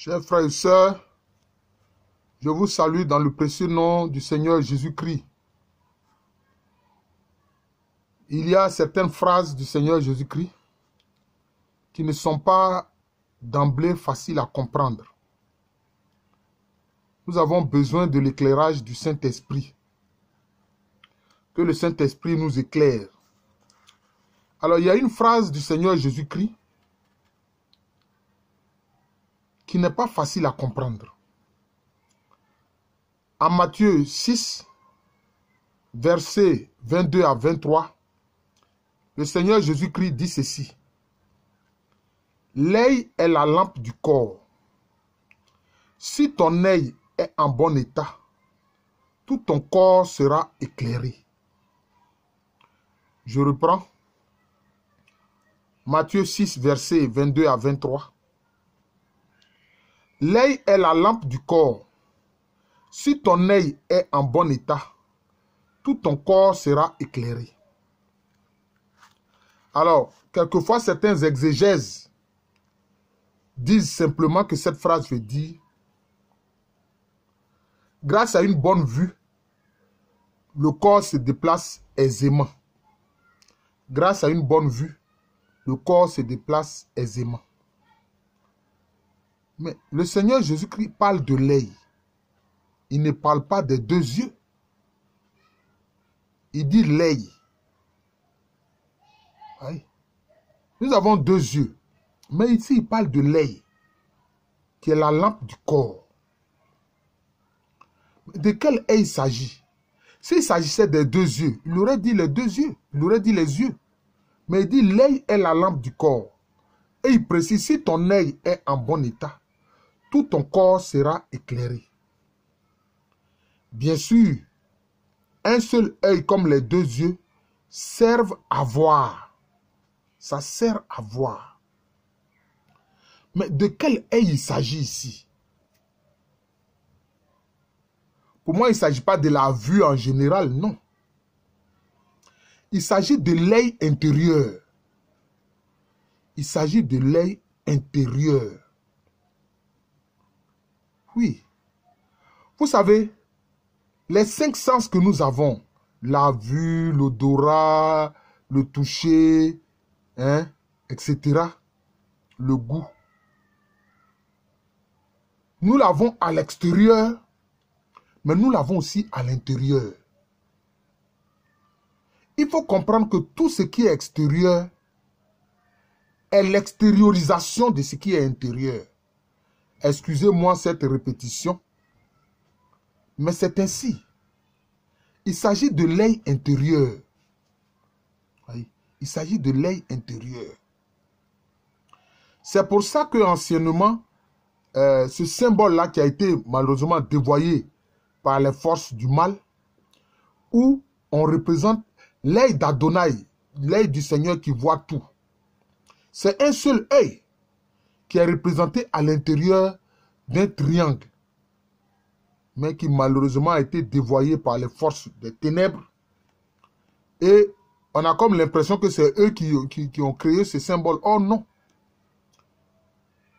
Chers frères et sœurs, je vous salue dans le précieux nom du Seigneur Jésus-Christ. Il y a certaines phrases du Seigneur Jésus-Christ qui ne sont pas d'emblée faciles à comprendre. Nous avons besoin de l'éclairage du Saint-Esprit. Que le Saint-Esprit nous éclaire. Alors, il y a une phrase du Seigneur Jésus-Christ qui n'est pas facile à comprendre. En Matthieu 6, versets 22 à 23, le Seigneur Jésus-Christ dit ceci. L'œil est la lampe du corps. Si ton œil est en bon état, tout ton corps sera éclairé. Je reprends. Matthieu 6, versets 22 à 23. L'œil est la lampe du corps. Si ton œil est en bon état, tout ton corps sera éclairé. Alors, quelquefois, certains exégèses disent simplement que cette phrase veut dire grâce à une bonne vue, le corps se déplace aisément. Grâce à une bonne vue, le corps se déplace aisément. Mais le Seigneur Jésus-Christ parle de l'œil. Il ne parle pas des deux yeux. Il dit l'œil. Oui. Nous avons deux yeux. Mais ici, il parle de l'œil, qui est la lampe du corps. De quel œil il s'agit? S'il s'agissait des deux yeux, il aurait dit les deux yeux. Il aurait dit les yeux. Mais il dit l'œil est la lampe du corps. Et il précise, si ton œil est en bon état, tout ton corps sera éclairé. Bien sûr, un seul œil comme les deux yeux servent à voir. Ça sert à voir. Mais de quel œil il s'agit ici? Pour moi, il ne s'agit pas de la vue en général, non. Il s'agit de l'œil intérieur. Il s'agit de l'œil intérieur. Oui. Vous savez, les 5 sens que nous avons, la vue, l'odorat, le toucher, etc., le goût, nous l'avons à l'extérieur, mais nous l'avons aussi à l'intérieur. Il faut comprendre que tout ce qui est extérieur est l'extériorisation de ce qui est intérieur. Excusez-moi cette répétition, mais c'est ainsi. Il s'agit de l'œil intérieur. Oui, il s'agit de l'œil intérieur. C'est pour ça que anciennement, ce symbole-là qui a été malheureusement dévoyé par les forces du mal, où on représente l'œil d'Adonai, l'œil du Seigneur qui voit tout. C'est un seul œil qui est représenté à l'intérieur d'un triangle, mais qui malheureusement a été dévoyé par les forces des ténèbres. Et on a comme l'impression que c'est eux qui ont créé ce symbole. Oh non!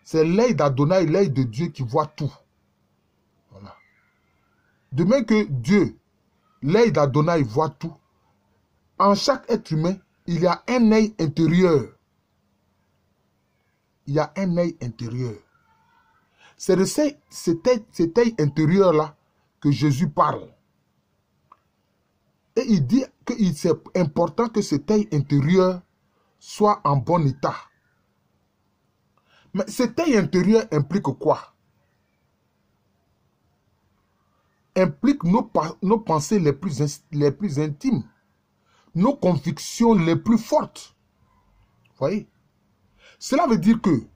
C'est l'œil d'Adonai, l'œil de Dieu qui voit tout. Voilà. De même que Dieu, l'œil d'Adonai voit tout, en chaque être humain, il y a un œil intérieur. Il y a un œil intérieur. C'est de cet œil intérieur-là que Jésus parle. Et il dit que c'est important que cet œil intérieur soit en bon état. Mais cet œil intérieur implique quoi? Implique nos pensées les plus intimes, nos convictions les plus fortes. Vous voyez? Cela veut dire que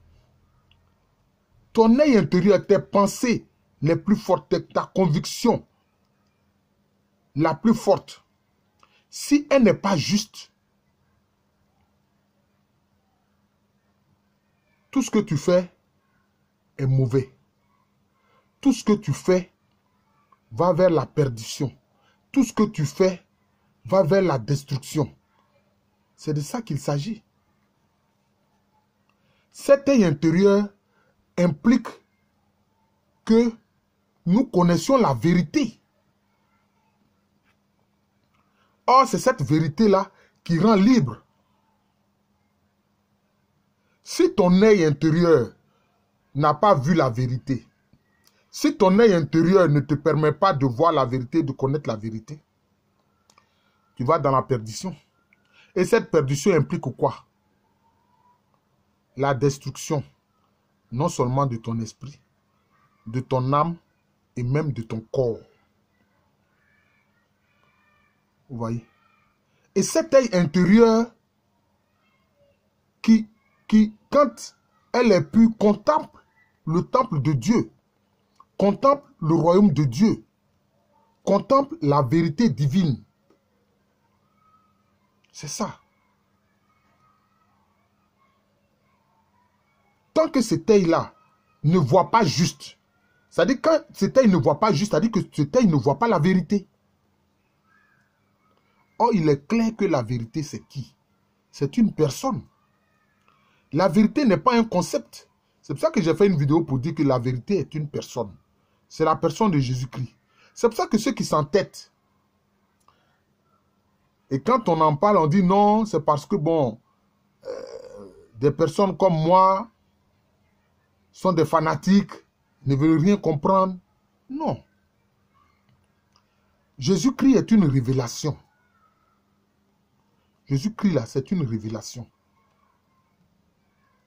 ton œil intérieur, tes pensées les plus fortes, ta conviction la plus forte, si elle n'est pas juste, tout ce que tu fais est mauvais. Tout ce que tu fais va vers la perdition. Tout ce que tu fais va vers la destruction. C'est de ça qu'il s'agit. Cet œil intérieur implique que nous connaissions la vérité. Or, c'est cette vérité-là qui rend libre. Si ton œil intérieur n'a pas vu la vérité, si ton œil intérieur ne te permet pas de voir la vérité, de connaître la vérité, tu vas dans la perdition. Et cette perdition implique quoi? La destruction, non seulement de ton esprit, de ton âme et même de ton corps. Vous voyez? Et cet œil intérieur qui, quand elle est pure, contemple le temple de Dieu, contemple le royaume de Dieu, contemple la vérité divine. C'est ça. Tant que cet œil-là ne voit pas juste, c'est-à-dire quand cet œil ne voit pas juste, c'est-à-dire que cet œil ne voit pas la vérité. Or, il est clair que la vérité, c'est qui? C'est une personne. La vérité n'est pas un concept. C'est pour ça que j'ai fait une vidéo pour dire que la vérité est une personne. C'est la personne de Jésus-Christ. C'est pour ça que ceux qui s'entêtent, et quand on en parle, on dit non, c'est parce que, bon, des personnes comme moi sont des fanatiques, ne veulent rien comprendre. Non. Jésus-Christ est une révélation. Jésus-Christ, là, c'est une révélation.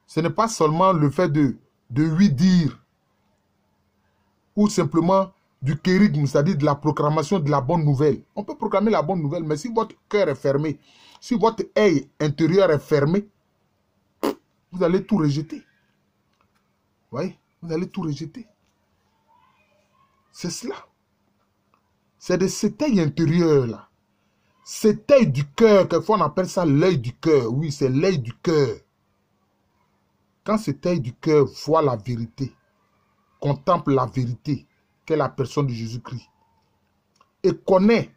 Ce n'est pas seulement le fait de lui dire, ou simplement du kérigme, c'est-à-dire de la proclamation de la bonne nouvelle. On peut proclamer la bonne nouvelle, mais si votre cœur est fermé, si votre œil intérieur est fermé, vous allez tout rejeter. Vous voyez? Vous allez tout rejeter. C'est cela. C'est de cet œil intérieur-là. Cet œil du cœur, quelquefois on appelle ça l'œil du cœur. Oui, c'est l'œil du cœur. Quand cet œil du cœur voit la vérité, contemple la vérité, qu'est la personne de Jésus-Christ, et connaît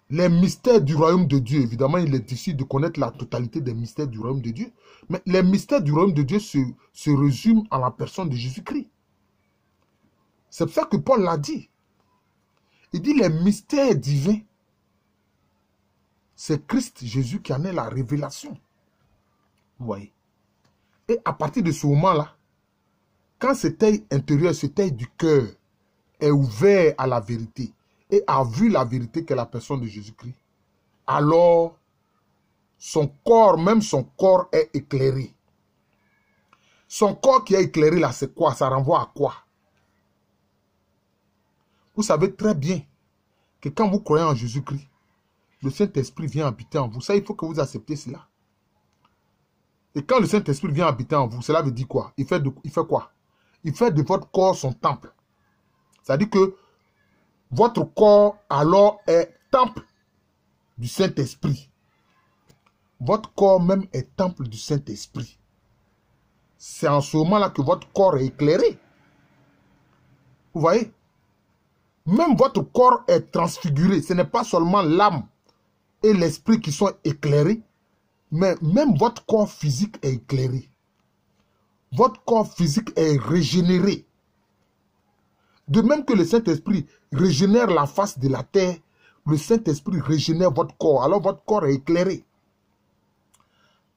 les mystères du royaume de Dieu. Évidemment, il est difficile de connaître la totalité des mystères du royaume de Dieu, mais les mystères du royaume de Dieu se résument en la personne de Jésus-Christ. C'est pour ça que Paul l'a dit. Il dit les mystères divins, c'est Christ Jésus qui en est la révélation. Vous voyez? Et à partir de ce moment-là, quand cet œil intérieur, cet œil du cœur est ouvert à la vérité et a vu la vérité qu'est la personne de Jésus-Christ, alors son corps, même son corps est éclairé. Son corps qui est éclairé là, c'est quoi? Ça renvoie à quoi? Vous savez très bien que quand vous croyez en Jésus-Christ, le Saint-Esprit vient habiter en vous. Ça, il faut que vous acceptiez cela. Et quand le Saint-Esprit vient habiter en vous, cela veut dire quoi? Il fait quoi? Il fait de votre corps son temple. C'est-à-dire que votre corps alors est temple du Saint-Esprit. Votre corps même est temple du Saint-Esprit. C'est en ce moment-là que votre corps est éclairé. Vous voyez? Même votre corps est transfiguré. Ce n'est pas seulement l'âme et l'esprit qui sont éclairés, mais même votre corps physique est éclairé. Votre corps physique est régénéré. De même que le Saint-Esprit régénère la face de la terre, le Saint-Esprit régénère votre corps. Alors votre corps est éclairé.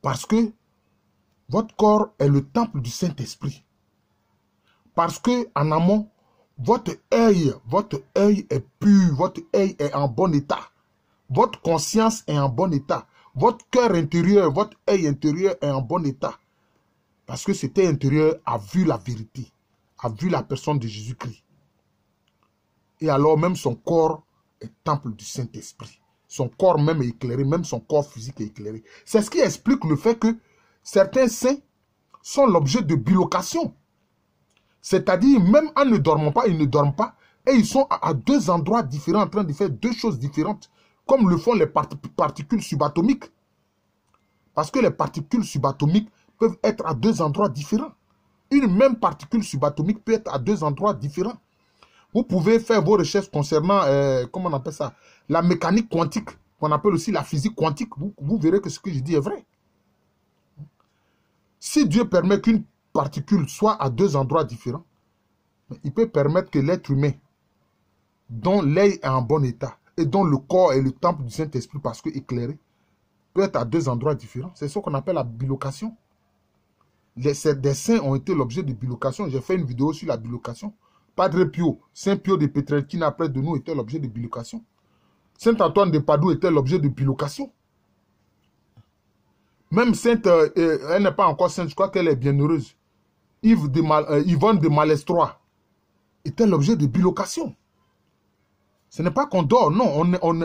Parce que votre corps est le temple du Saint-Esprit. Parce que en amont, votre œil est pur, votre œil est en bon état. Votre conscience est en bon état. Votre cœur intérieur, votre œil intérieur est en bon état. Parce que cet œil intérieur a vu la vérité, a vu la personne de Jésus-Christ. Et alors même son corps est temple du Saint-Esprit. Son corps même est éclairé, même son corps physique est éclairé. C'est ce qui explique le fait que certains saints sont l'objet de bilocation. C'est-à-dire, même en ne dormant pas, ils ne dorment pas. Et ils sont à deux endroits différents, en train de faire deux choses différentes. Comme le font les particules subatomiques. Parce que les particules subatomiques peuvent être à deux endroits différents. Une même particule subatomique peut être à deux endroits différents. Vous pouvez faire vos recherches concernant, comment on appelle ça, la mécanique quantique, qu'on appelle aussi la physique quantique. Vous verrez que ce que je dis est vrai. Si Dieu permet qu'une particule soit à deux endroits différents, Il peut permettre que l'être humain, dont l'œil est en bon état, et dont le corps est le temple du Saint-Esprit parce que éclairé, peut être à deux endroits différents. C'est ce qu'on appelle la bilocation. Des saints ont été l'objet de bilocation. J'ai fait une vidéo sur la bilocation. Padre Pio, Saint Pio de Petrelcina près de nous était l'objet de bilocation. Saint Antoine de Padoue était l'objet de bilocation. Même Sainte, elle n'est pas encore sainte, je crois qu'elle est bienheureuse. Yvonne de Malestroit était l'objet de bilocation. Ce n'est pas qu'on dort, non,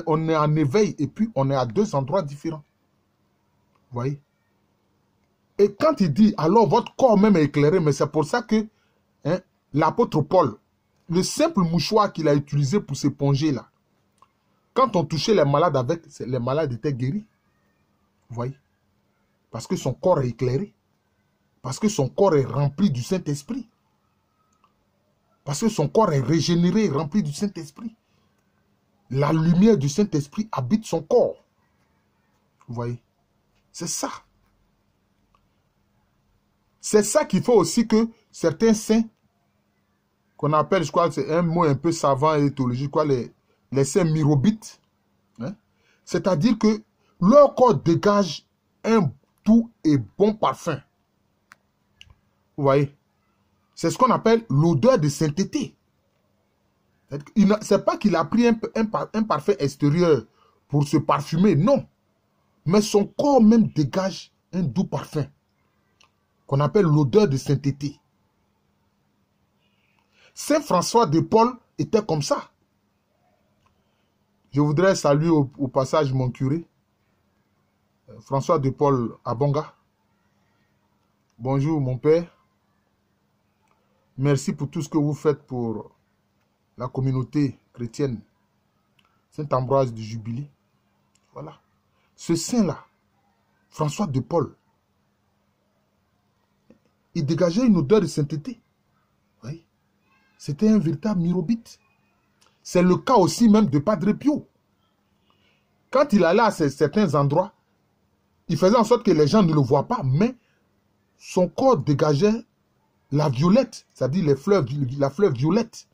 on est en éveil et puis on est à deux endroits différents. Vous voyez? Et quand il dit, alors votre corps même est éclairé, mais c'est pour ça que l'apôtre Paul, le simple mouchoir qu'il a utilisé pour s'éponger là, quand on touchait les malades avec, les malades étaient guéris. Vous voyez? Parce que son corps est éclairé. Parce que son corps est rempli du Saint-Esprit. Parce que son corps est régénéré, rempli du Saint-Esprit. La lumière du Saint-Esprit habite son corps. Vous voyez? C'est ça. C'est ça qu'il faut aussi que certains saints, qu'on appelle, je crois, c'est un mot un peu savant et théologique, quoi, les saints myrobites. Hein? C'est-à-dire que leur corps dégage un doux et bon parfum. Vous voyez? C'est ce qu'on appelle l'odeur de sainteté. C'est pas qu'il a pris un parfum extérieur pour se parfumer, non. Mais son corps même dégage un doux parfum qu'on appelle l'odeur de sainteté. Saint François de Paul était comme ça. Je voudrais saluer au passage mon curé, François de Paul Abonga. Bonjour mon père. Merci pour tout ce que vous faites pour la communauté chrétienne Saint-Ambroise du Jubilé. Voilà. Ce saint-là, François de Paul, il dégageait une odeur de sainteté. Oui. C'était un véritable myrobite. C'est le cas aussi même de Padre Pio. Quand il allait à certains endroits, il faisait en sorte que les gens ne le voient pas, mais son corps dégageait la violette, c'est-à-dire la fleur violette.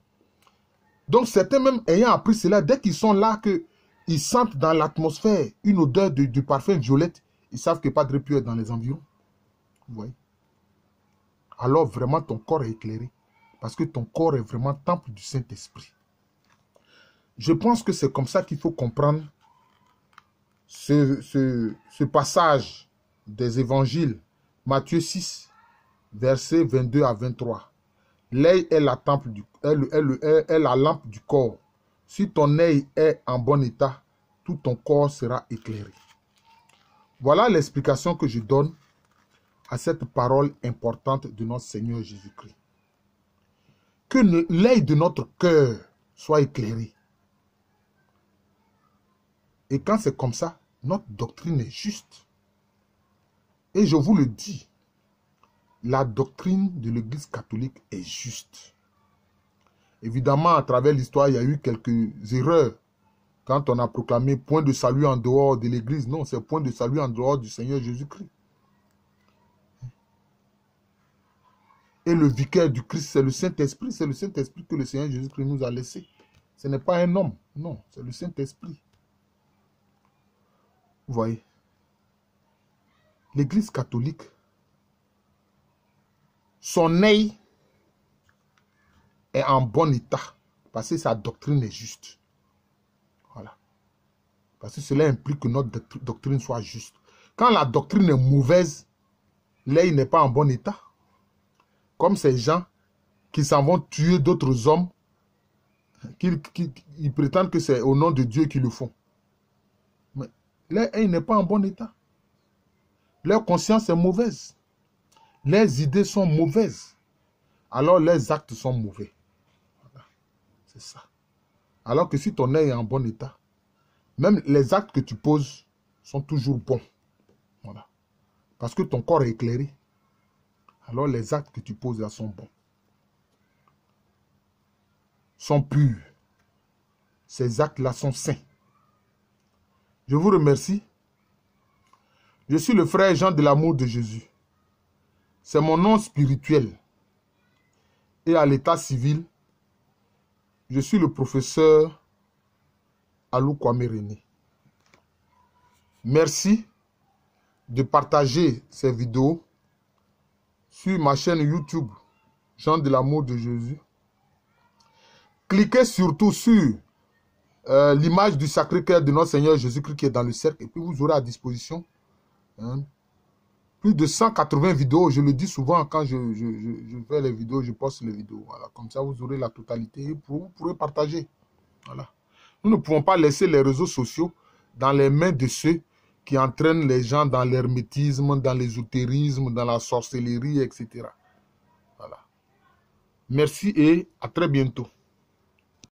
Donc certains même ayant appris cela, dès qu'ils sont là, qu'ils sentent dans l'atmosphère une odeur de parfum violette, ils savent que Padre Pio est dans les environs. Vous voyez? Alors vraiment ton corps est éclairé. Parce que ton corps est vraiment temple du Saint-Esprit. Je pense que c'est comme ça qu'il faut comprendre ce passage des évangiles. Matthieu 6, versets 22 à 23. L'œil est la lampe du corps. Si ton œil est en bon état, tout ton corps sera éclairé. Voilà l'explication que je donne à cette parole importante de notre Seigneur Jésus-Christ. Que l'œil de notre cœur soit éclairé. Et quand c'est comme ça, notre doctrine est juste. Et je vous le dis, la doctrine de l'Église catholique est juste. Évidemment, à travers l'histoire, il y a eu quelques erreurs. Quand on a proclamé point de salut en dehors de l'Église, non, c'est point de salut en dehors du Seigneur Jésus-Christ. Et le vicaire du Christ, c'est le Saint-Esprit. C'est le Saint-Esprit que le Seigneur Jésus-Christ nous a laissé. Ce n'est pas un homme, non, c'est le Saint-Esprit. Vous voyez, l'Église catholique, son œil est en bon état parce que sa doctrine est juste. Voilà. Parce que cela implique que notre doctrine soit juste. Quand la doctrine est mauvaise, l'œil n'est pas en bon état. Comme ces gens qui s'en vont tuer d'autres hommes, ils prétendent que c'est au nom de Dieu qu'ils le font. Mais leur œil n'est pas en bon état. Leur conscience est mauvaise. Leurs idées sont mauvaises. Alors leurs actes sont mauvais. Voilà. C'est ça. Alors que si ton œil est en bon état, même les actes que tu poses sont toujours bons. Voilà. Parce que ton corps est éclairé. Alors les actes que tu poses là sont bons. Sont purs. Ces actes-là sont saints. Je vous remercie. Je suis le frère Jean de l'amour de Jésus. C'est mon nom spirituel. et à l'état civil, je suis le professeur Alou Kwame René. Merci de partager ces vidéos sur ma chaîne YouTube, Jean de l'amour de Jésus. Cliquez surtout sur l'image du Sacré-Cœur de notre Seigneur Jésus-Christ qui est dans le cercle. Et puis vous aurez à disposition plus de 180 vidéos. Je le dis souvent quand je fais les vidéos, je poste les vidéos. Voilà. Comme ça, vous aurez la totalité et vous pourrez partager. Voilà. Nous ne pouvons pas laisser les réseaux sociaux dans les mains de ceux qui entraînent les gens dans l'hermétisme, dans l'ésotérisme, dans la sorcellerie, etc. Voilà. Merci et à très bientôt.